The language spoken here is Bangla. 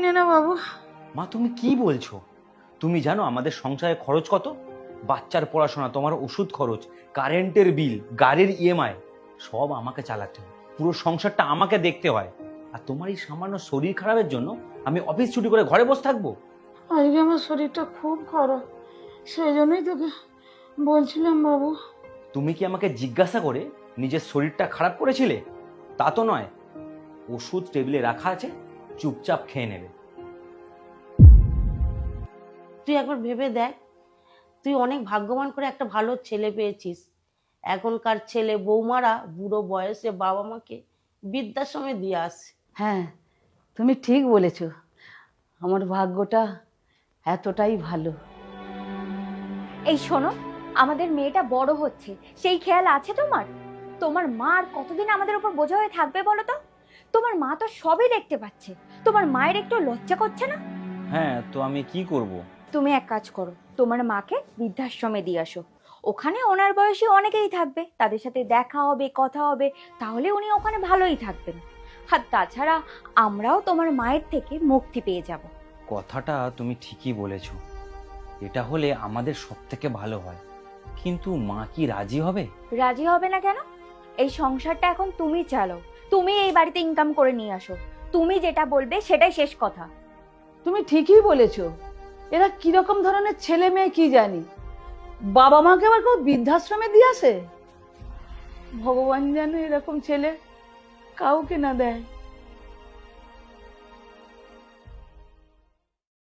নে না বাবু। মা তুমি কি বলছো? তুমি জানো আমাদের সংসারে খরচ কত? বাচ্চার পড়াশোনা, তোমার ওষুধ খরচ, কারেন্টের বিল, গাড়ির ইএমআই, সব আমাকে চালাতে হয়। পুরো সংসারটা আমাকে দেখতে হয়। আর তোমার এই সামান্য শরীর খারাপের জন্য আমি অফিস ছুটি করে ঘরে বসে থাকবো? আজকে আমার শরীরটা খুব খারাপ, সেই জন্যই তোকে বলছিলাম বাবু। তুমি কি আমাকে জিজ্ঞাসা করে নিজের শরীরটা খারাপ করেছিলে? তা তো নয়। ওষুধ টেবিলে রাখা আছে, চুপচাপ খেয়ে নেবে। তুই একবার ভেবে দেখ, তুই অনেক ভাগ্যবান করে একটা ভালো ছেলে পেয়েছিস। এখনকার ছেলে বৌমারা বুড়ো বয়সে বাবা মাকে বৃদ্ধাশ্রমে দিয়ে আসে। হ্যাঁ, তুমি ঠিক বলেছ। আমার ভাগ্যটা এতটাই ভালো। এই শোনো, আমাদের মেয়েটা বড় হচ্ছে, সেই খেয়াল আছে তোমার? তোমার মা আর কতদিন আমাদের উপর বোঝা হয়ে থাকবে বলো তো? তোমার মা তো সবই দেখতে পাচ্ছে, তোমার মায়ের একটু লজ্জা করছে না? হ্যাঁ, তো আমি কি করব? তুমি এক কাজ করো, তোমার মাকে বৃদ্ধাশ্রমে দিয়ে আসো। ওখানে ওনার বয়সী অনেকেই থাকবে, তাদের সাথে দেখা হবে, কথা হবে, তাহলে উনি ওখানে ভালোই থাকবেন। আর তাছাড়া আমরাও তোমার মায়ের থেকে মুক্তি পেয়ে যাব। কথাটা তুমি ঠিকই বলেছ। এটা হলে আমাদের সব থেকে ভালো হয়, কিন্তু মা কি রাজি হবে? রাজি হবে না কেন? এই সংসারটা এখন তুমি চালাও, তুমি এই বাড়িতে ইনকাম করে নিয়ে আসো, তুমি যেটা বলবে সেটাই শেষ কথা। তুমি ঠিকই বলেছ। এরা কিরকম ধরনের ছেলে মেয়ে কি জানি, বাবা মাকে আবার কেউ বৃদ্ধাশ্রমে দিয়ে আসে। ভগবান যেন এরকম ছেলে কাউকে না দেয়।